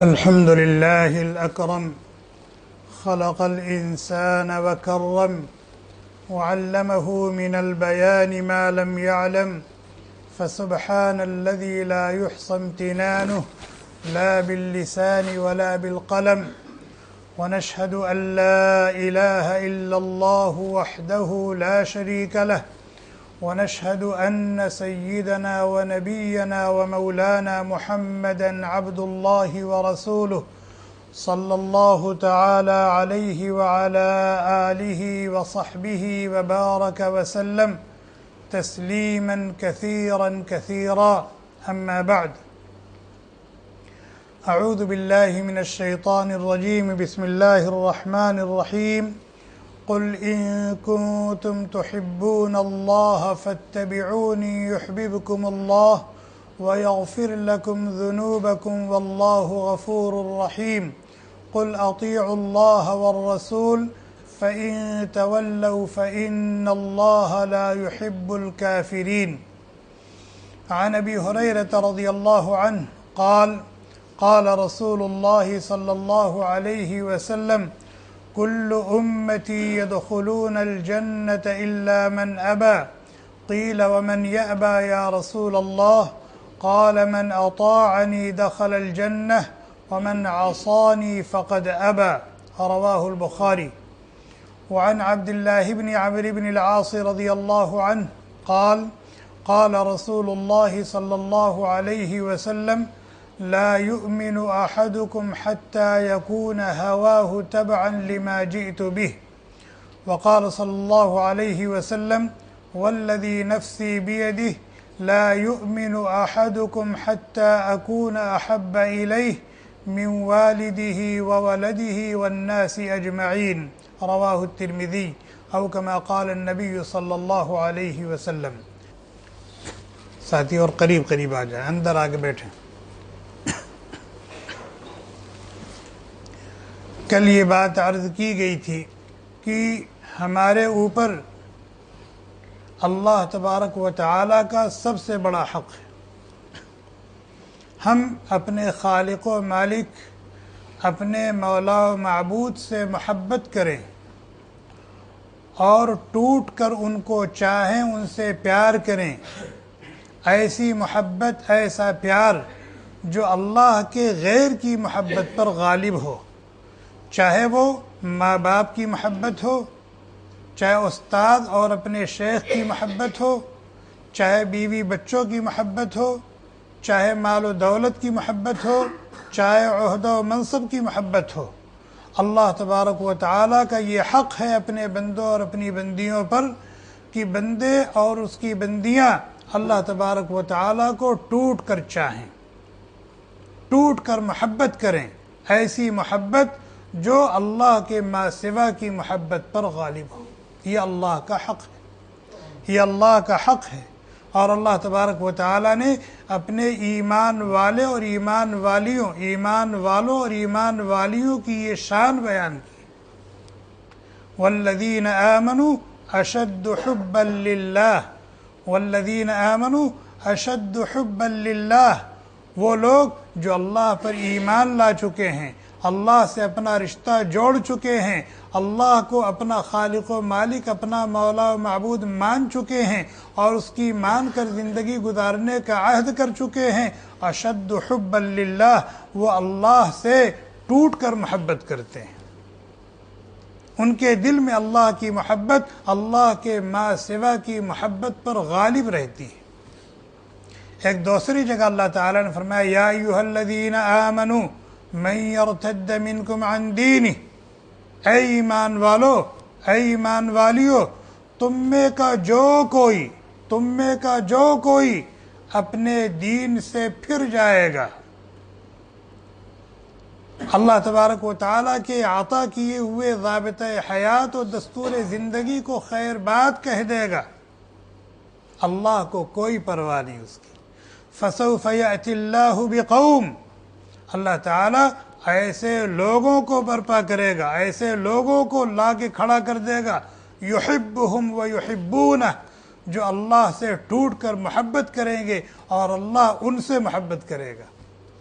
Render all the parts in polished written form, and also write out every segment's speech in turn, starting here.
الحمد لله الأكرم خلق الإنسان وكرم وعلمه من البيان ما لم يعلم فسبحان الذي لا يحصى امتنانه لا باللسان ولا بالقلم ونشهد أن لا إله إلا الله وحده لا شريك له ونشهد أن سيدنا ونبينا ومولانا محمدًا عبد الله ورسوله صلى الله تعالى عليه وعلى آله وصحبه وبارك وسلم تسليمًا كثيرًا كثيرًا أما بعد أعوذ بالله من الشيطان الرجيم بسم الله الرحمن الرحيم قل إن كنتم تحبون الله فاتبعوني يحببكم الله ويغفر لكم ذنوبكم والله غفور رحيم قل أطيعوا الله والرسول فإن تولوا فإن الله لا يحب الكافرين. عن أبي هريرة رضي الله عنه قال قال رسول الله صلى الله عليه وسلم كل أمتي يدخلون الجنة إلا من أبى قيل ومن يأبى يا رسول الله قال من أطاعني دخل الجنة ومن عصاني فقد أبى رواه البخاري. وعن عبد الله بن عمرو بن العاص رضي الله عنه قال قال رسول الله صلى الله عليه وسلم لا يؤمن أحدكم حتى يكون هواه تبعا لما جئت به. وقال صلى الله عليه وسلم والذي نفسي بيده لا يؤمن أحدكم حتى أكون أحب إليه من والده وولده والناس أجمعين رواه الترمذي أو كما قال النبي صلی اللہ علیہ وسلم. ساتھی اور قریب آ جائیں، اندر آگے بیٹھیں. کل یہ بات عرض کی گئی تھی کہ ہمارے اوپر اللہ تبارک و تعالی کا سب سے بڑا حق ہے. ہم اپنے خالق و مالک اپنے مولا و معبود سے محبت کریں اور ٹوٹ کر ان کو چاہیں، ان سے پیار کریں. ایسی محبت، ایسا پیار جو اللہ کے غیر کی محبت پر غالب ہو، چاہے وہ ماں باپ کی محبت ہو، چاہے استاد اور اپنے شیخ کی محبت ہو، چاہے بیوی بچوں کی محبت ہو، چاہے مال و دولت کی محبت ہو، چاہے عہدہ و منصب کی محبت ہو. اللہ تبارک و تعالیٰ کا یہ حق ہے اپنے بندوں اور اپنی بندیوں پر کہ بندے اور اس کی بندیاں اللہ تبارک و تعالیٰ کو ٹوٹ کر چاہیں، ٹوٹ کر محبت کریں. ایسی محبت جو اللہ کے ما سوا کی محبت پر غالب ہو. یہ اللہ کا حق ہے، یہ اللہ کا حق ہے. اور اللہ تبارک و تعالی نے اپنے ایمان والے اور ایمان والیوں، ایمان والوں اور ایمان والیوں کی یہ شان بیان کی. والذین آمنوا اشد حبا للہ، والذین آمنوا اشد حبا للہ، وہ لوگ جو اللہ پر ایمان لا چکے ہیں، اللہ سے اپنا رشتہ جوڑ چکے ہیں، اللہ کو اپنا خالق و مالک، اپنا مولا و معبود مان چکے ہیں اور اس کی مان کر زندگی گزارنے کا عہد کر چکے ہیں. اشد حبا للہ، وہ اللہ سے ٹوٹ کر محبت کرتے ہیں. ان کے دل میں اللہ کی محبت اللہ کے ما سوا کی محبت پر غالب رہتی ہے. ایک دوسری جگہ اللہ تعالیٰ نے فرمایا یا ایھا الذین آمنوا من یرتد منکم عن دینہ، اے ایمان والو، اے ایمان والیو، تم میں کا جو کوئی اپنے دین سے پھر جائے گا، اللہ تبارک و تعالیٰ کے عطا کیے ہوئے ضابطۂ حیات و دستور زندگی کو خیر بات کہہ دے گا، اللہ کو کوئی پرواہ نہیں اس کی. فسوف یأتی اللہ بقوم، اللہ تعالیٰ ایسے لوگوں کو برپا کرے گا، ایسے لوگوں کو لا کے کھڑا کر دے گا، یحبہم ویحبونہ، جو اللہ سے ٹوٹ کر محبت کریں گے اور اللہ ان سے محبت کرے گا.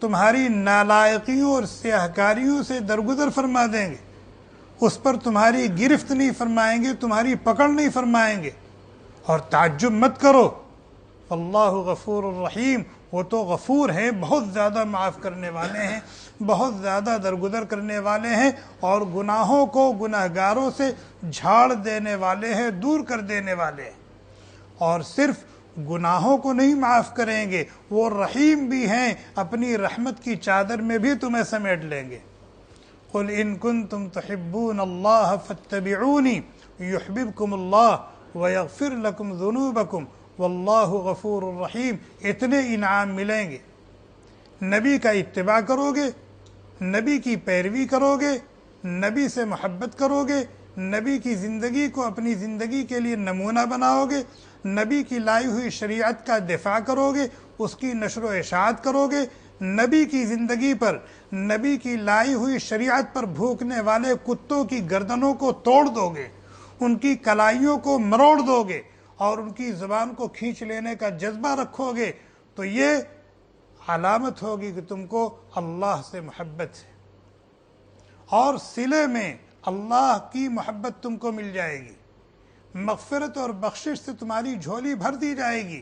تمہاری نالائقیوں اور سیاہکاریوں سے درگزر فرما دیں گے، اس پر تمہاری گرفت نہیں فرمائیں گے، تمہاری پکڑ نہیں فرمائیں گے۔ اور تعجب مت کرو، اللہ غفور الرحیم، وہ تو غفور ہیں، بہت زیادہ معاف کرنے والے ہیں، بہت زیادہ درگزر کرنے والے ہیں، اور گناہوں کو گناہگاروں سے جھاڑ دینے والے ہیں، دور کر دینے والے ہیں۔ اور صرف گناہوں کو نہیں معاف کریں گے، وہ رحیم بھی ہیں، اپنی رحمت کی چادر میں بھی تمہیں سمیٹ لیں گے۔ قل ان کنتم تحبون اللہ فاتبعونی یحببکم اللہ ویغفر لکم ذنوبکم واللہ غفور الرحیم۔ اتنے انعام ملیں گے، نبی کا اتباع کرو گے، نبی کی پیروی کرو گے، نبی سے محبت کرو گے، نبی کی زندگی کو اپنی زندگی کے لیے نمونہ بناؤ گے، نبی کی لائی ہوئی شریعت کا دفاع کرو گے، اس کی نشر و اشاعت کرو گے، نبی کی زندگی پر، نبی کی لائی ہوئی شریعت پر بھوکنے والے کتوں کی گردنوں کو توڑ دو گے، ان کی کلائیوں کو مروڑ دو گے، اور ان کی زبان کو کھینچ لینے کا جذبہ رکھو گے، تو یہ علامت ہوگی کہ تم کو اللہ سے محبت ہے، اور صلے میں اللہ کی محبت تم کو مل جائے گی، مغفرت اور بخشش سے تمہاری جھولی بھر دی جائے گی،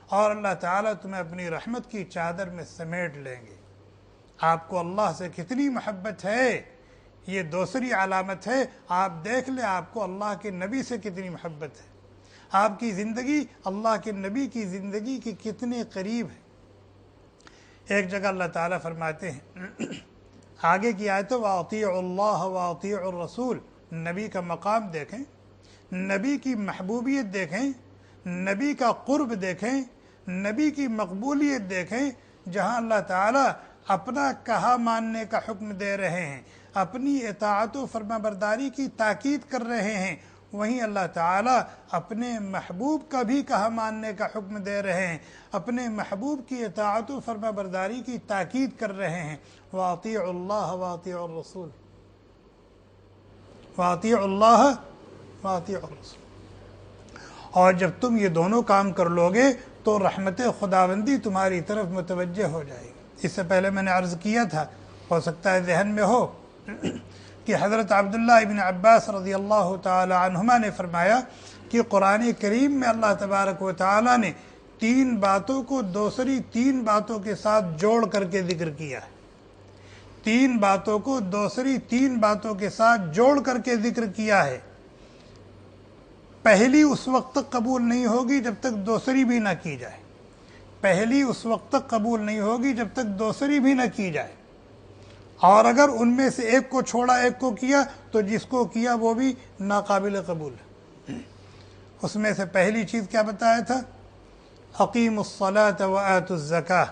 اور اللہ تعالیٰ تمہیں اپنی رحمت کی چادر میں سمیٹ لیں گے۔ آپ کو اللہ سے کتنی محبت ہے، یہ دوسری علامت ہے۔ آپ دیکھ لیں آپ کو اللہ کے نبی سے کتنی محبت ہے، آپ کی زندگی اللہ کے نبی کی زندگی کے کتنے قریب ہے۔ ایک جگہ اللہ تعالیٰ فرماتے ہیں، آگے کی آیتوں وَأَطِيعُوا اللَّهَ وَأَطِيعُوا الرَّسُولَ، نبی کا مقام دیکھیں، نبی کی محبوبیت دیکھیں، نبی کا قرب دیکھیں، نبی کی مقبولیت دیکھیں، جہاں اللہ تعالیٰ اپنا کہا ماننے کا حکم دے رہے ہیں، اپنی اطاعت و فرما برداری کی تاکید کر رہے ہیں، وہیں اللہ تعالیٰ اپنے محبوب کا بھی کہا ماننے کا حکم دے رہے ہیں، اپنے محبوب کی اطاعت و فرما برداری کی تاکید کر رہے ہیں۔ وَأَطِيعُوا اللَّهَ وَأَطِيعُوا الرَّسُولَ، وَأَطِيعُوا اللَّهَ وَأَطِيعُوا الرَّسُولَ۔ اور جب تم یہ دونوں کام کر لو گے تو رحمت خداوندی تمہاری طرف متوجہ ہو جائے گی۔ اس سے پہلے میں نے عرض کیا تھا، ہو سکتا ہے ذہن میں ہو، کہ حضرت عبداللہ ابن عباس رضی اللہ تعالی عنہما نے فرمایا کہ قرآن کریم میں اللہ تبارک و تعالی نے 3 باتوں کو دوسری 3 باتوں کے ساتھ جوڑ کر کے ذکر کیا ہے، 3 باتوں کو دوسری 3 باتوں کے ساتھ جوڑ کر کے ذکر کیا ہے۔ پہلی اس وقت تک قبول نہیں ہوگی جب تک دوسری بھی نہ کی جائے، پہلی اس وقت تک قبول نہیں ہوگی جب تک دوسری بھی نہ کی جائے، اور اگر ان میں سے ایک کو چھوڑا ایک کو کیا تو جس کو کیا وہ بھی ناقابل قبول ہے۔ اس میں سے پہلی چیز کیا بتایا تھا؟ اقیموا الصلاة وآتوا الزکاة۔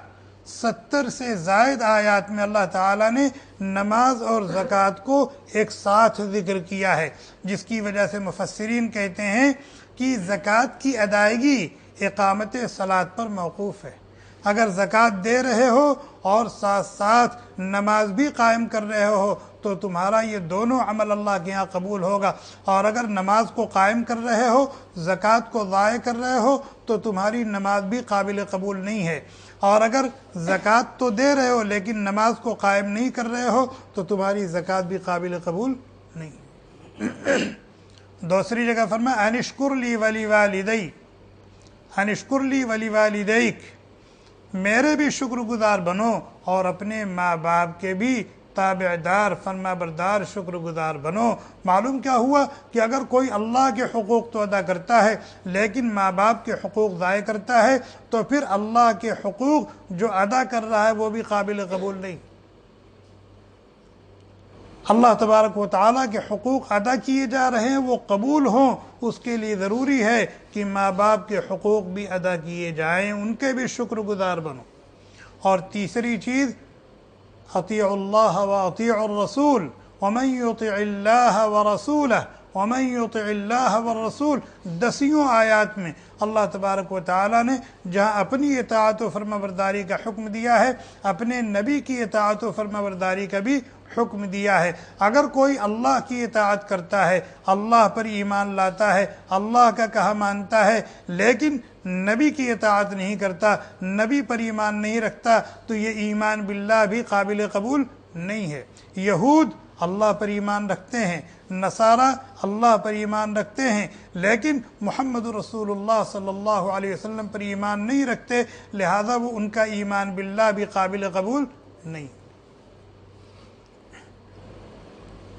70 سے زائد آیات میں اللہ تعالیٰ نے نماز اور زکوٰۃ کو ایک ساتھ ذکر کیا ہے، جس کی وجہ سے مفسرین کہتے ہیں کہ زکوٰۃ کی ادائیگی اقامت صلاۃ پر موقوف ہے۔ اگر زکوٰۃ دے رہے ہو اور ساتھ ساتھ نماز بھی قائم کر رہے ہو تو تمہارا یہ دونوں عمل اللہ کے ہاں قبول ہوگا، اور اگر نماز کو قائم کر رہے ہو، زکوٰۃ کو ضائع کر رہے ہو تو تمہاری نماز بھی قابل قبول نہیں ہے، اور اگر زکوٰۃ تو دے رہے ہو لیکن نماز کو قائم نہیں کر رہے ہو تو تمہاری زکوٰۃ بھی قابل قبول نہیں۔ دوسری جگہ فرمایا ان اشکر لی ولی والدی، ان اشکر لی ولی والدیک، میرے بھی شکر گزار بنو اور اپنے ماں باپ کے بھی تابعدار فرما بردار شکر گزار بنو۔ معلوم کیا ہوا کہ اگر کوئی اللہ کے حقوق تو ادا کرتا ہے لیکن ماں باپ کے حقوق ضائع کرتا ہے تو پھر اللہ کے حقوق جو ادا کر رہا ہے وہ بھی قابل قبول نہیں۔ اللہ تبارک و تعالیٰ کے حقوق ادا کیے جا رہے ہیں، وہ قبول ہوں، اس کے لیے ضروری ہے کہ ماں باپ کے حقوق بھی ادا کیے جائیں، ان کے بھی شکر گزار بنو۔ اور تیسری چیز اطیعوا اللہ واطیعوا الرسول ومن یطع اللہ ورسولہ ومن یطع اللہ والرسول۔ 10 آیات میں اللہ تبارک و تعالیٰ نے جہاں اپنی اطاعت و فرما برداری کا حکم دیا ہے، اپنے نبی کی اطاعت و فرما برداری کا بھی حکم دیا ہے۔ اگر کوئی اللہ کی اطاعت کرتا ہے، اللہ پر ایمان لاتا ہے، اللہ کا کہا مانتا ہے، لیکن نبی کی اطاعت نہیں کرتا، نبی پر ایمان نہیں رکھتا، تو یہ ایمان باللہ بھی قابل قبول نہیں ہے۔ یہود اللہ پر ایمان رکھتے ہیں، نصارہ اللہ پر ایمان رکھتے ہیں، لیکن محمد رسول اللہ صلی اللہ علیہ وسلم پر ایمان نہیں رکھتے، لہذا وہ ان کا ایمان باللہ بھی قابل قبول نہیں۔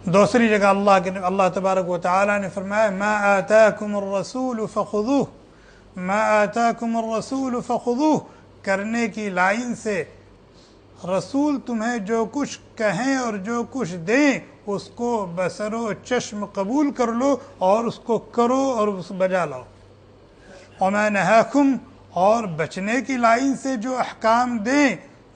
دوسری جگہ اللہ تبارک و تعالی نے فرمایا ما آتاکم الرسول فخذوہ، ما آتاکم الرسول فخذوہ، کرنے کی لائن سے رسول تمہیں جو کچھ کہیں اور جو کچھ دیں اس کو بسر و چشم قبول کر لو اور اس کو کرو اور اس بجا لاؤ۔ وما نہاکم، اور بچنے کی لائن سے جو احکام دیں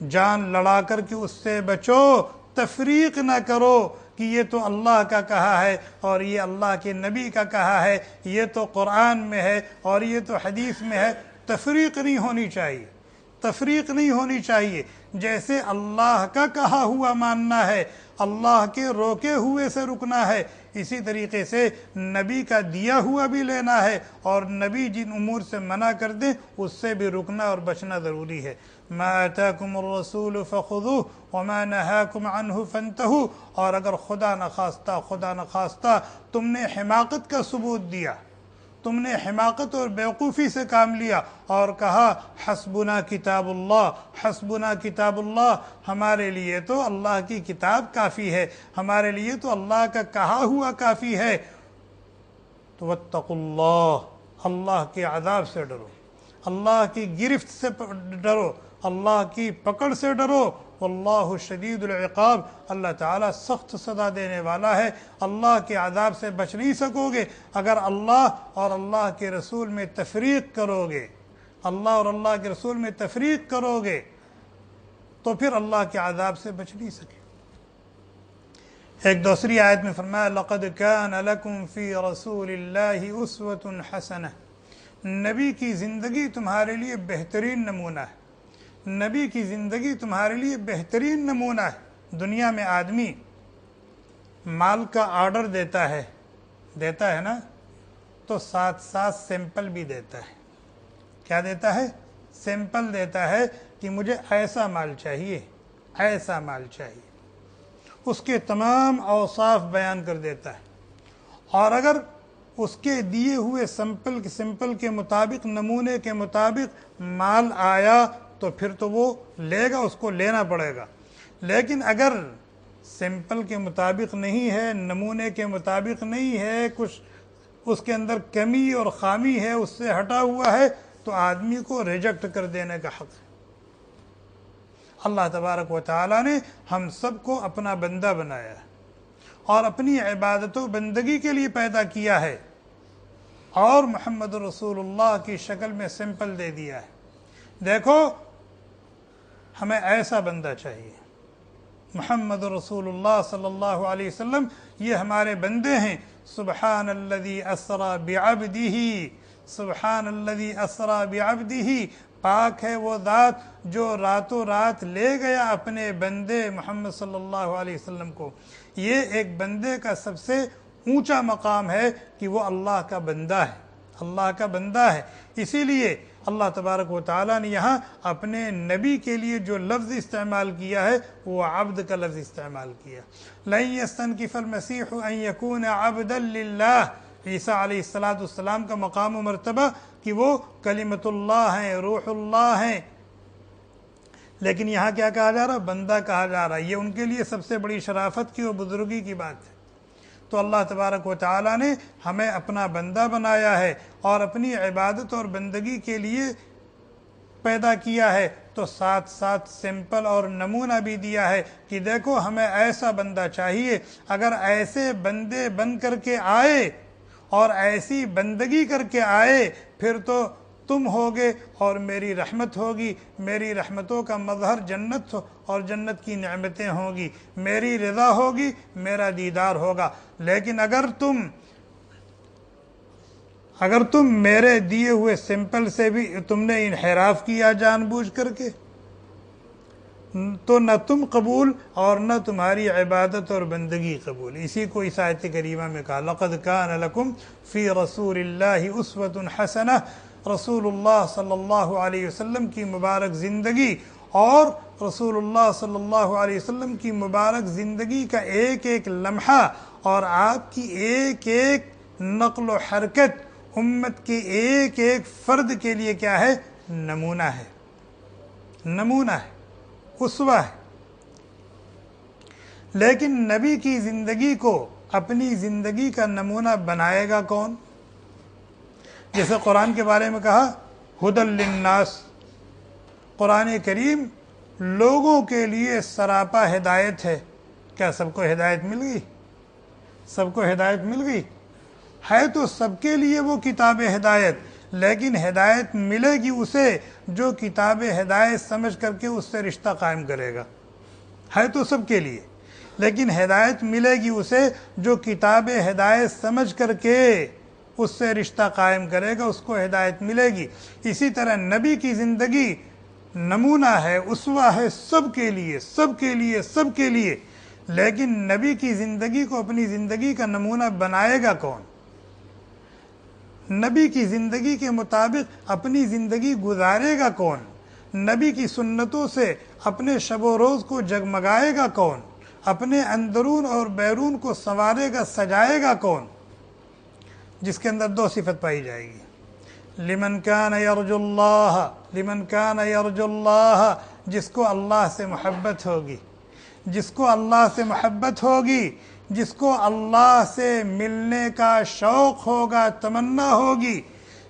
جان لڑا کر کے اس سے بچو، تفریق نہ کرو کہ یہ تو اللہ کا کہا ہے اور یہ اللہ کے نبی کا کہا ہے، یہ تو قرآن میں ہے اور یہ تو حدیث میں ہے۔ تفریق نہیں ہونی چاہیے، تفریق نہیں ہونی چاہیے۔ جیسے اللہ کا کہا ہوا ماننا ہے، اللہ کے روکے ہوئے سے رکنا ہے، اسی طریقے سے نبی کا دیا ہوا بھی لینا ہے، اور نبی جن امور سے منع کر دیں اس سے بھی رکنا اور بچنا ضروری ہے۔ ما آتاکم الرسول فخذوہ وما نہاکم عنہ فانتہوا، اور اگر خدا نخواستہ تم نے حماقت کا ثبوت دیا، تم نے حماقت اور بیوقوفی سے کام لیا اور کہا حسبنا کتاب اللہ، حسبنا کتاب اللہ، ہمارے لیے تو اللہ کی کتاب کافی ہے، ہمارے لیے تو اللہ کا کہا ہوا کافی ہے، تو واتقوا اللہ، اللہ کے عذاب سے ڈرو، اللہ کی گرفت سے ڈرو، اللہ کی پکڑ سے ڈرو۔ واللہ شدید العقاب، اللہ تعالیٰ سخت سزا دینے والا ہے۔ اللہ کے عذاب سے بچ نہیں سکو گے اگر اللہ اور اللہ کے رسول میں تفریق کرو گے، اللہ اور اللہ کے رسول میں تفریق کرو گے تو پھر اللہ کے عذاب سے بچ نہیں سکے۔ ایک دوسری آیت میں فرمایا لقد کان لکم فی رسول اللہ اسوۃ حسنہ، نبی کی زندگی تمہارے لیے بہترین نمونہ ہے، نبی کی زندگی تمہارے لیے بہترین نمونہ ہے۔ دنیا میں آدمی مال کا آرڈر دیتا ہے نا، تو ساتھ ساتھ سیمپل بھی دیتا ہے۔ کیا دیتا ہے؟ سیمپل دیتا ہے کہ مجھے ایسا مال چاہیے، ایسا مال چاہیے، اس کے تمام اوصاف بیان کر دیتا ہے، اور اگر اس کے دیے ہوئے سمپل کے مطابق، نمونے کے مطابق مال آیا تو پھر تو وہ لے گا، اس کو لینا پڑے گا۔ لیکن اگر سمپل کے مطابق نہیں ہے، نمونے کے مطابق نہیں ہے، کچھ اس کے اندر کمی اور خامی ہے، اس سے ہٹا ہوا ہے، تو آدمی کو ریجیکٹ کر دینے کا حق ہے۔ اللہ تبارک و تعالیٰ نے ہم سب کو اپنا بندہ بنایا ہے اور اپنی عبادت و بندگی کے لیے پیدا کیا ہے، اور محمد رسول اللہ کی شکل میں سمپل دے دیا ہے۔ دیکھو ہمیں ایسا بندہ چاہیے، محمد رسول اللہ صلی اللہ علیہ وسلم یہ ہمارے بندے ہیں۔ سبحان الذی اسری بعبدہ، سبحان الذی اسری بعبدہ، پاک ہے وہ ذات جو راتوں رات لے گیا اپنے بندے محمد صلی اللہ علیہ وسلم کو۔ یہ ایک بندے کا سب سے اونچا مقام ہے کہ وہ اللہ کا بندہ ہے، اللہ کا بندہ ہے۔ اسی لیے اللہ تبارک و تعالیٰ نے یہاں اپنے نبی کے لیے جو لفظ استعمال کیا ہے وہ عبد کا لفظ استعمال کیا۔ لن یستنکف المسیح ان یکون عبدا للہ، عیسیٰ علیہ السلام کا مقام و مرتبہ کہ وہ کلمۃ اللہ ہیں، روح اللہ ہیں، لیکن یہاں کیا کہا جا رہا؟ بندہ کہا جا رہا۔ یہ ان کے لیے سب سے بڑی شرافت کی اور بزرگی کی بات ہے۔ تو اللہ تبارک و تعالیٰ نے ہمیں اپنا بندہ بنایا ہے اور اپنی عبادت اور بندگی کے لیے پیدا کیا ہے، تو ساتھ ساتھ سمپل اور نمونہ بھی دیا ہے کہ دیکھو ہمیں ایسا بندہ چاہیے۔ اگر ایسے بندے بن کر کے آئے اور ایسی بندگی کر کے آئے پھر تو تم ہوگے اور میری رحمت ہوگی، میری رحمتوں کا مظہر جنت اور جنت کی نعمتیں ہوں گی، میری رضا ہوگی، میرا دیدار ہوگا۔ لیکن اگر تم میرے دیے ہوئے سمپل سے بھی تم نے انحراف کیا جان بوجھ کر کے، تو نہ تم قبول اور نہ تمہاری عبادت اور بندگی قبول۔ اسی کو اس آیت کریمہ میں کہا لقد کان لکم فی رسول اللہ اسوۃ حسنہ، رسول اللہ صلی اللہ علیہ وسلم کی مبارک زندگی اور رسول اللہ صلی اللہ علیہ وسلم کی مبارک زندگی کا ایک ایک لمحہ اور آپ کی ایک ایک نقل و حرکت امت کے ایک ایک فرد کے لیے کیا ہے؟ نمونہ ہے، نمونہ ہے، اسوہ ہے۔ لیکن نبی کی زندگی کو اپنی زندگی کا نمونہ بنائے گا کون؟ جیسے قرآن کے بارے میں کہا ہدی للناس، قرآن کریم لوگوں کے لیے سراپا ہدایت ہے۔ کیا سب کو ہدایت مل گئی؟ سب کو ہدایت مل گئی؟ ہے تو سب کے لیے وہ کتاب ہدایت، لیکن ہدایت ملے گی اسے جو کتاب ہدایت سمجھ کر کے اس سے رشتہ قائم کرے گا۔ ہے تو سب کے لیے، لیکن ہدایت ملے گی اسے جو کتاب ہدایت سمجھ کر کے اس سے رشتہ قائم کرے گا، اس کو ہدایت ملے گی۔ اسی طرح نبی کی زندگی نمونہ ہے، اسوہ ہے سب کے لیے، سب کے لیے، سب کے لیے، لیکن نبی کی زندگی کو اپنی زندگی کا نمونہ بنائے گا کون؟ نبی کی زندگی کے مطابق اپنی زندگی گزارے گا کون؟ نبی کی سنتوں سے اپنے شب و روز کو جگمگائے گا کون؟ اپنے اندرون اور بیرون کو سنوارے گا، سجائے گا کون؟ جس کے اندر دو صفت پائی جائے گی، لمن کان یرجو اللہ، لمن کان یرجو اللہ، جس کو اللہ سے محبت ہوگی، جس کو اللہ سے محبت ہوگی، جس کو اللہ سے ملنے کا شوق ہوگا، تمنا ہوگی،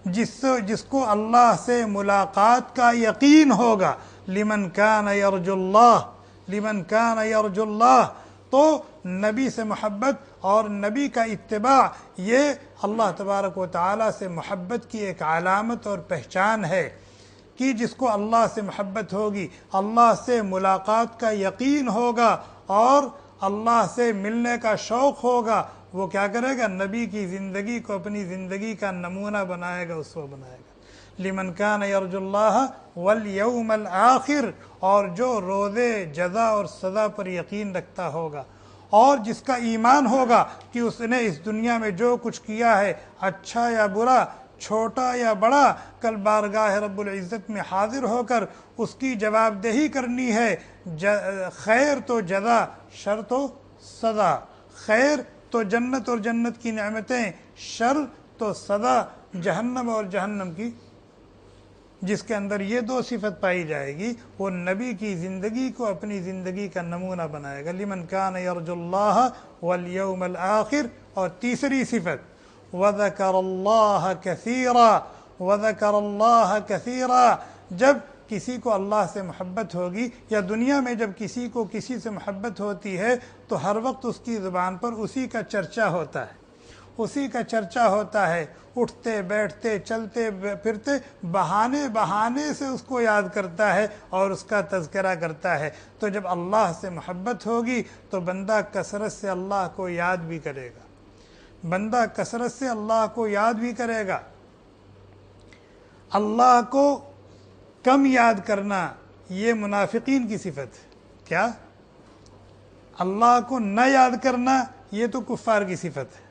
جس کو اللہ سے ملاقات کا یقین ہوگا، لمن کان یرجو اللہ، لمن کان یرجو اللہ، تو نبی سے محبت اور نبی کا اتباع یہ اللہ تبارک و تعالیٰ سے محبت کی ایک علامت اور پہچان ہے کہ جس کو اللہ سے محبت ہوگی، اللہ سے ملاقات کا یقین ہوگا اور اللہ سے ملنے کا شوق ہوگا، وہ کیا کرے گا؟ نبی کی زندگی کو اپنی زندگی کا نمونہ بنائے گا، اسوہ بنائے گا۔ لمن کان یرجو اللہ والیوم الآخر، اور جو روز جزا اور سزا پر یقین رکھتا ہوگا اور جس کا ایمان ہوگا کہ اس نے اس دنیا میں جو کچھ کیا ہے، اچھا یا برا، چھوٹا یا بڑا، کل بارگاہ رب العزت میں حاضر ہو کر اس کی جواب دہی کرنی ہے، خیر تو جزا، شر تو سزا، خیر تو جنت اور جنت کی نعمتیں، شر تو سزا جہنم اور جہنم کی۔ جس کے اندر یہ دو صفت پائی جائے گی وہ نبی کی زندگی کو اپنی زندگی کا نمونہ بنائے گا، لمن کان یرجو اللہ والیوم الآخر۔ اور تیسری صفت وذکر اللہ کثیرا، وذکر اللہ کثیرا، جب کسی کو اللہ سے محبت ہوگی یا دنیا میں جب کسی کو کسی سے محبت ہوتی ہے تو ہر وقت اس کی زبان پر اسی کا چرچا ہوتا ہے، اسی کا چرچا ہوتا ہے، اٹھتے بیٹھتے چلتے پھرتے بہانے بہانے سے اس کو یاد کرتا ہے اور اس کا تذکرہ کرتا ہے۔ تو جب اللہ سے محبت ہوگی تو بندہ کثرت سے اللہ کو یاد بھی کرے گا، بندہ کثرت سے اللہ کو یاد بھی کرے گا۔ اللہ کو کم یاد کرنا یہ منافقین کی صفت ہے۔ کیا؟ اللہ کو نہ یاد کرنا یہ تو کفار کی صفت ہے،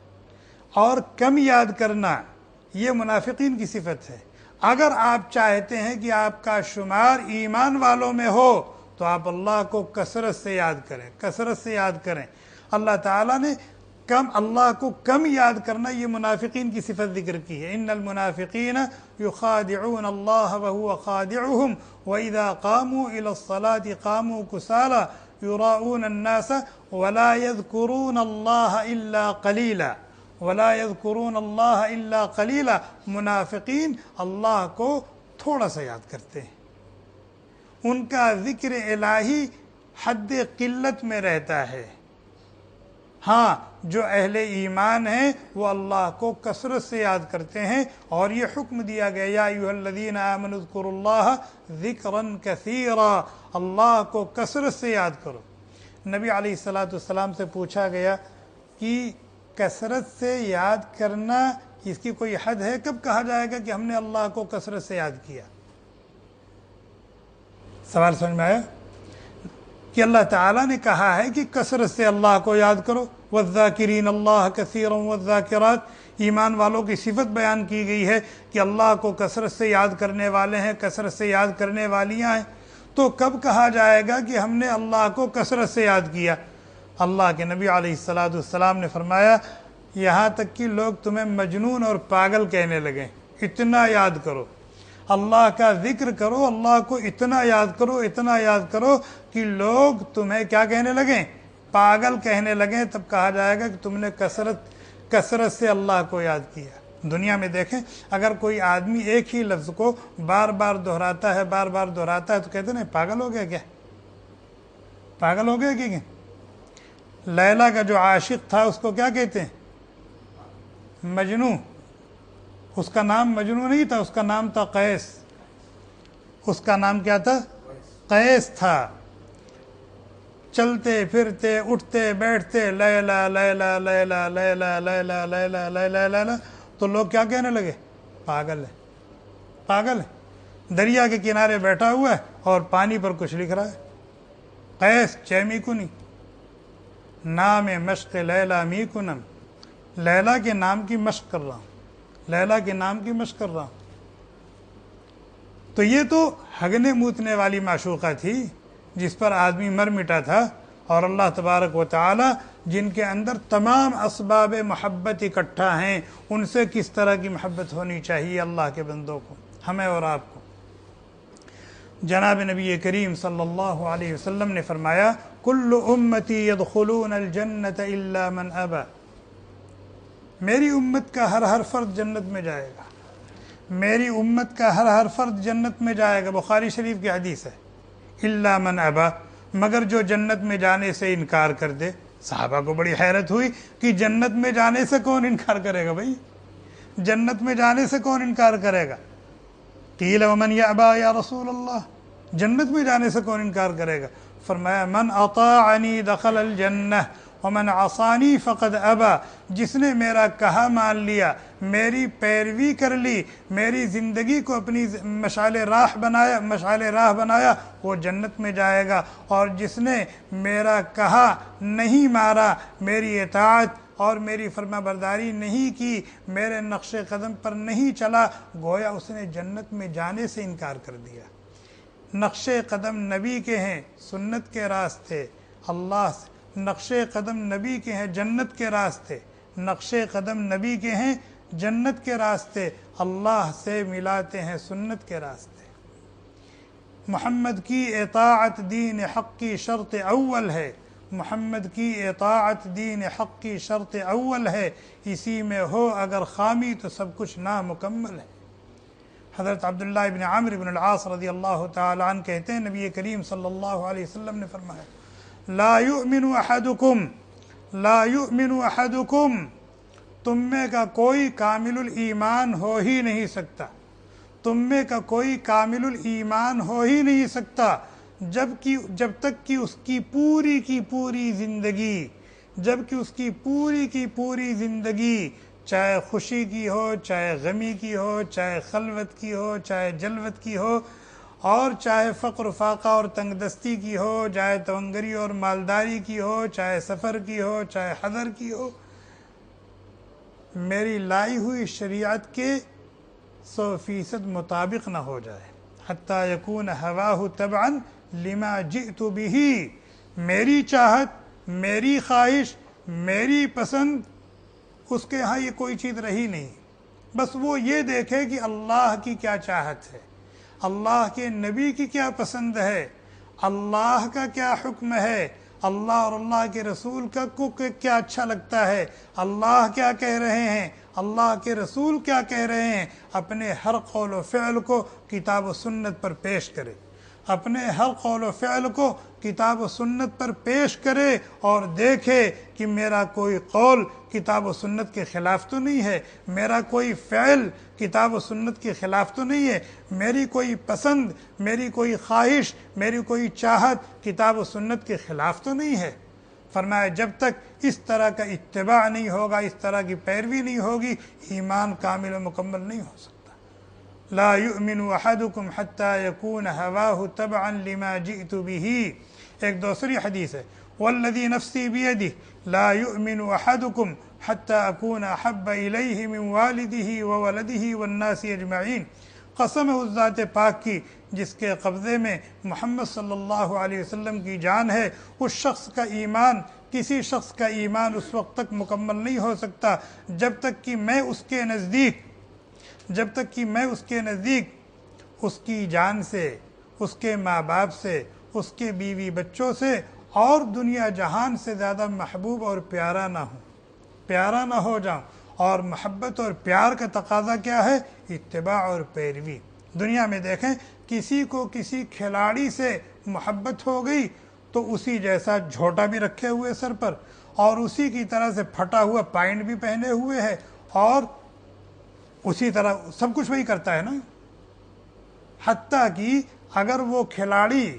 اور کم یاد کرنا یہ منافقین کی صفت ہے۔ اگر آپ چاہتے ہیں کہ آپ کا شمار ایمان والوں میں ہو تو آپ اللہ کو کثرت سے یاد کریں، کثرت سے یاد کریں۔ اللہ تعالیٰ نے اللہ کو کم یاد کرنا یہ منافقین کی صفت ذکر کی ہے، ان المنافقین یخادعون اللہ وهو خادعهم واذا قاموا الى الصلاة قاموا كسالى یراؤون الناس ولا يذكرون اللہ الا قلیلا، ولا يذكرون اللہ الا قلیلا۔ منافقین اللہ کو تھوڑا سا یاد کرتے ہیں، ان کا ذکر الہی حد قلت میں رہتا ہے۔ ہاں جو اہل ایمان ہیں وہ اللہ کو کثرت سے یاد کرتے ہیں، اور یہ حکم دیا گیا یا ایھا الذین آمنوا اذکروا اللہ ذکرا کثیرا، اللہ کو کثرت سے یاد کرو۔ نبی علیہ السلام سے پوچھا گیا کہ کثرت سے یاد کرنا اس کی کوئی حد ہے؟ کب کہا جائے گا کہ ہم نے اللہ کو کثرت سے یاد کیا؟ سوال سمجھ میں آیا؟ کہ اللہ تعالیٰ نے کہا ہے کہ کثرت سے اللہ کو یاد کرو، والذاکرین اللہ کثیرا والذاکرات، ایمان والوں کی صفت بیان کی گئی ہے کہ اللہ کو کثرت سے یاد کرنے والے ہیں، کثرت سے یاد کرنے والیاں ہیں۔ تو کب کہا جائے گا کہ ہم نے اللہ کو کثرت سے یاد کیا؟ اللہ کے نبی علیہ السلام نے فرمایا یہاں تک کہ لوگ تمہیں مجنون اور پاگل کہنے لگیں، اتنا یاد کرو، اللہ کا ذکر کرو، اللہ کو اتنا یاد کرو، اتنا یاد کرو کہ لوگ تمہیں کیا کہنے لگیں؟ پاگل کہنے لگیں۔ تب کہا جائے گا کہ تم نے کثرت سے اللہ کو یاد کیا۔ دنیا میں دیکھیں اگر کوئی آدمی ایک ہی لفظ کو بار بار دہراتا ہے، بار بار دہراتا ہے، تو کہتے ہیں پاگل ہو گیا کیا؟ پاگل ہو گیا کیا؟ لیلا کا جو عاشق تھا اس کو کیا کہتے ہیں؟ مجنو۔ اس کا نام مجنو نہیں تھا، اس کا نام تھا قیس۔ اس کا نام کیا تھا؟ قیس تھا۔ چلتے پھرتے اٹھتے بیٹھتے لیلا لیلا لیلا لیلا لیلا لیلا لیلا لیلا، تو لوگ کیا کہنے لگے؟ پاگل ہے، پاگل ہے۔ دریا کے کنارے بیٹھا ہوا ہے اور پانی پر کچھ لکھ رہا ہے۔ قیس چیمی کنی نام مشق لیلا می کنم، لیلا کے نام کی مشق کر رہا ہوں، لیلا کے نام کی مشق کر رہا ہوں۔ تو یہ تو ہگنے موتنے والی معشوقہ تھی جس پر آدمی مر مٹا تھا، اور اللہ تبارک و تعالی جن کے اندر تمام اسباب محبت اکٹھا ہیں، ان سے کس طرح کی محبت ہونی چاہیے اللہ کے بندوں کو، ہمیں اور آپ کو۔ جناب نبی کریم صلی اللہ علیہ وسلم نے فرمایا کل امتی یدخلون الجنت الا من ابا، میری امت کا ہر فرد جنت میں جائے گا، میری امت کا ہر فرد جنت میں جائے گا، بخاری شریف کی حدیث ہے، الا من ابا، مگر جو جنت میں جانے سے انکار کر دے۔ صحابہ کو بڑی حیرت ہوئی کہ جنت میں جانے سے کون انکار کرے گا بھائی، جنت میں جانے سے کون انکار کرے گا؟ قیل ومن یابا یا رسول اللہ، جنت میں جانے سے کون انکار کرے گا؟ فرمایا من اطاعنی دخل الجنہ ومن عصانی فقد ابا، جس نے میرا کہا مان لیا، میری پیروی کر لی، میری زندگی کو اپنی مشعل راہ بنایا، وہ جنت میں جائے گا، اور جس نے میرا کہا نہیں مارا، میری اطاعت اور میری فرما برداری نہیں کی، میرے نقش قدم پر نہیں چلا، گویا اس نے جنت میں جانے سے انکار کر دیا۔ نقش قدم نبی کے ہیں، سنت کے راستے اللہ سے، نقش قدم نبی کے ہیں جنت کے راستے، نقش قدم نبی کے ہیں جنت کے راستے، اللہ سے ملاتے ہیں سنت کے راستے۔ محمد کی اطاعت دین حق کی شرط اول ہے، محمد کی اطاعت دین حق کی شرط اول ہے، اسی میں ہو اگر خامی تو سب کچھ نامکمل ہے۔ حضرت عبداللہ ابن عمرو بن العاص رضی اللہ تعالی عنہ کہتے ہیں نبی کریم صلی اللہ علیہ وسلم نے فرمایا لا یؤمن احدکم، تم میں کا کوئی کامل الایمان ہو ہی نہیں سکتا، تم میں کا کوئی کامل الایمان ہو ہی نہیں سکتا جب تک کہ اس کی پوری کی پوری زندگی چاہے خوشی کی ہو، چاہے غمی کی ہو، چاہے خلوت کی ہو، چاہے جلوت کی ہو، اور چاہے فقر فاقہ اور تنگ دستی کی ہو، چاہے تونگری اور مالداری کی ہو، چاہے سفر کی ہو، چاہے حضر کی ہو، میری لائی ہوئی شریعت کے 100% مطابق نہ ہو جائے، حتی یکون ہواہ تبعا لما جئت بہ، میری چاہت، میری خواہش، میری پسند، اس کے ہاں یہ کوئی چیز رہی نہیں، بس وہ یہ دیکھے کہ اللہ کی کیا چاہت ہے، اللہ کے نبی کی کیا پسند ہے، اللہ کا کیا حکم ہے، اللہ اور اللہ کے رسول کو کیا اچھا لگتا ہے، اللہ کیا کہہ رہے ہیں، اللہ کے رسول کیا کہہ رہے ہیں، اپنے ہر قول و فعل کو کتاب و سنت پر پیش کرے، اپنے ہر قول و فعل کو کتاب و سنت پر پیش کرے، اور دیکھے کہ میرا کوئی قول کتاب و سنت کے خلاف تو نہیں ہے، میرا کوئی فعل کتاب و سنت کے خلاف تو نہیں ہے، میری کوئی پسند، میری کوئی خواہش، میری کوئی چاہت کتاب و سنت کے خلاف تو نہیں ہے۔ فرمایا جب تک اس طرح کا اتباع نہیں ہوگا، اس طرح کی پیروی نہیں ہوگی، ایمان کامل و مکمل نہیں ہو سکتا۔ لا یؤمن احدکم حتی یکون ہواہ تبعا لما جئت بہ، ایک دوسری حدیث ہے والذی نفسی بیدہ لا یؤمن احدکم حتی اکون احب الیہ من والدہ وولدہ والناس اجمعین، قسم ہے اس ذات پاک کی جس کے قبضے میں محمد صلی اللہ علیہ وسلم کی جان ہے، اس شخص کا ایمان، کسی شخص کا ایمان اس وقت تک مکمل نہیں ہو سکتا جب تک کہ میں اس کے نزدیک اس کی جان سے، اس کے ماں باپ سے، اس کے بیوی بچوں سے اور دنیا جہان سے زیادہ محبوب اور پیارا نہ ہو جاؤں۔ اور محبت اور پیار کا تقاضا کیا ہے؟ اتباع اور پیروی۔ دنیا میں دیکھیں کسی کو کسی کھلاڑی سے محبت ہو گئی تو اسی جیسا جھوٹا بھی رکھے ہوئے سر پر اور اسی کی طرح سے پھٹا ہوا پائنٹ بھی پہنے ہوئے ہے اور اسی طرح سب کچھ وہی کرتا ہے نا۔ حتیٰ کہ اگر وہ کھلاڑی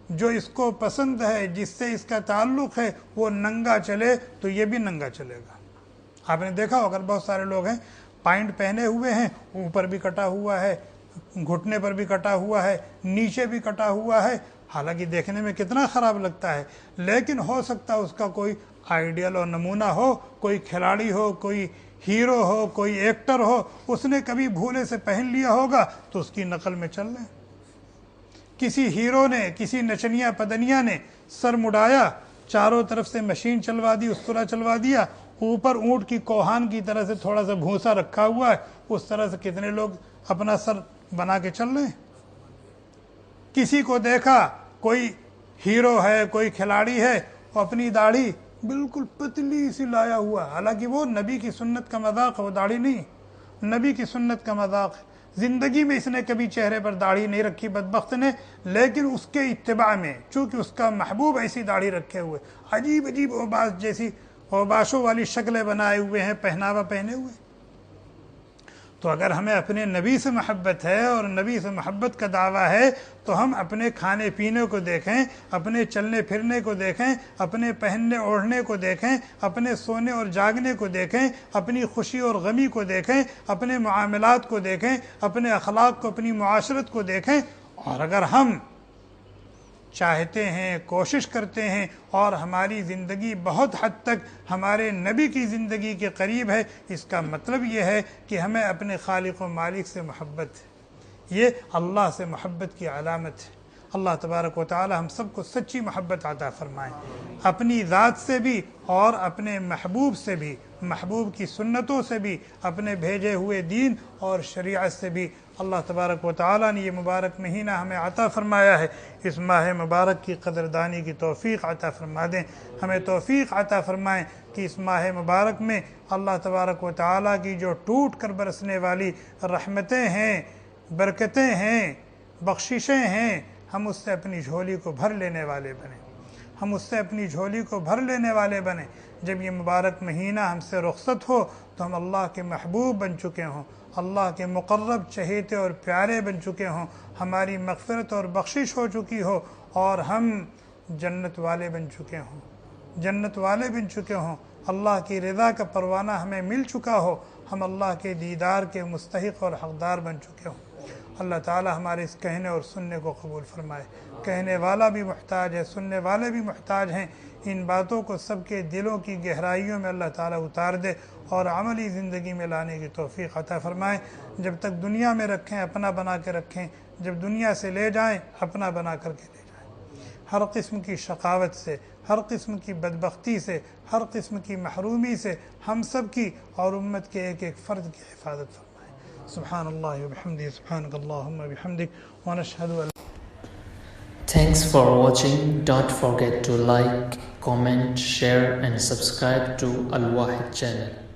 جو اس کو پسند ہے، جس سے اس کا تعلق ہے، وہ ننگا چلے تو یہ بھی ننگا چلے گا۔ آپ نے دیکھا اگر بہت سارے لوگ ہیں پائنٹ پہنے ہوئے ہیں، اوپر بھی کٹا ہوا ہے، گھٹنے پر بھی کٹا ہوا ہے، نیچے بھی کٹا ہوا ہے، حالانکہ دیکھنے میں کتنا خراب لگتا ہے، لیکن ہو سکتا ہے اس کا کوئی آئیڈیل اور نمونہ ہو، کوئی کھلاڑی ہو، کوئی ہیرو ہو، کوئی ایکٹر ہو، اس نے کبھی بھولے سے پہن لیا ہوگا تو اس کی نقل میں چل لیں۔ کسی ہیرو نے، کسی نچنیا پدنیا نے سر مڑایا، چاروں طرف سے مشین چلوا دی، اسطورہ چلوا دیا، اوپر اونٹ کی کوہان کی طرح سے تھوڑا سا بھوسا رکھا ہوا ہے، اس طرح سے کتنے لوگ اپنا سر بنا کے چل رہے ہیں۔ کسی کو دیکھا کوئی ہیرو ہے، کوئی کھلاڑی ہے، وہ اپنی داڑھی بالکل پتلی سی لایا ہوا، حالانکہ وہ نبی کی سنت کا مذاق ہے، وہ داڑھی نہیں، نبی کی سنت کا مذاق ہے۔ زندگی میں اس نے کبھی چہرے پر داڑھی نہیں رکھی بدبخت نے، لیکن اس کے اتباع میں چونکہ اس کا محبوب ایسی داڑھی رکھے ہوئے، عجیب عجیب اوباش جیسی اوباشوں والی شکلیں بنائے ہوئے ہیں، پہناوا پہنے ہوئے۔ تو اگر ہمیں اپنے نبی سے محبت ہے اور نبی سے محبت کا دعویٰ ہے تو ہم اپنے کھانے پینے کو دیکھیں، اپنے چلنے پھرنے کو دیکھیں، اپنے پہننے اوڑھنے کو دیکھیں، اپنے سونے اور جاگنے کو دیکھیں، اپنی خوشی اور غمی کو دیکھیں، اپنے معاملات کو دیکھیں، اپنے اخلاق کو، اپنی معاشرت کو دیکھیں۔ اور اگر ہم چاہتے ہیں، کوشش کرتے ہیں اور ہماری زندگی بہت حد تک ہمارے نبی کی زندگی کے قریب ہے، اس کا مطلب یہ ہے کہ ہمیں اپنے خالق و مالک سے محبت ہے، یہ اللہ سے محبت کی علامت ہے۔ اللہ تبارک و تعالی ہم سب کو سچی محبت عطا فرمائے، اپنی ذات سے بھی اور اپنے محبوب سے بھی، محبوب کی سنتوں سے بھی، اپنے بھیجے ہوئے دین اور شریعت سے بھی۔ اللہ تبارک و تعالی نے یہ مبارک مہینہ ہمیں عطا فرمایا ہے، اس ماہ مبارک کی قدردانی کی توفیق عطا فرما دیں، ہمیں توفیق عطا فرمائیں کہ اس ماہ مبارک میں اللہ تبارک و تعالی کی جو ٹوٹ کر برسنے والی رحمتیں ہیں، برکتیں ہیں، بخششیں ہیں، ہم اس سے اپنی جھولی کو بھر لینے والے بنیں، ہم اس سے اپنی جھولی کو بھر لینے والے بنیں۔ جب یہ مبارک مہینہ ہم سے رخصت ہو تو ہم اللہ کے محبوب بن چکے ہوں، اللہ کے مقرب چہیتے اور پیارے بن چکے ہوں، ہماری مغفرت اور بخشش ہو چکی ہو اور ہم جنت والے بن چکے ہوں، جنت والے بن چکے ہوں، اللہ کی رضا کا پروانہ ہمیں مل چکا ہو، ہم اللہ کے دیدار کے مستحق اور حقدار بن چکے ہوں۔ اللہ تعالی ہمارے اس کہنے اور سننے کو قبول فرمائے۔ کہنے والا بھی محتاج ہے، سننے والے بھی محتاج ہیں، ان باتوں کو سب کے دلوں کی گہرائیوں میں اللہ تعالی اتار دے اور عملی زندگی میں لانے کی توفیق عطا فرمائے۔ جب تک دنیا میں رکھیں اپنا بنا کے رکھیں، جب دنیا سے لے جائیں اپنا بنا کر کے لے جائیں۔ ہر قسم کی شقاوت سے، ہر قسم کی بدبختی سے، ہر قسم کی محرومی سے ہم سب کی اور امت کے ایک ایک فرد کی حفاظت فرمائے۔ سبحان اللہ وبحمدہ، سبحانک اللہم وبحمدک، ونشہد ان Thanks for watching. Don't forget to like, comment, share and subscribe to Al Wahid channel.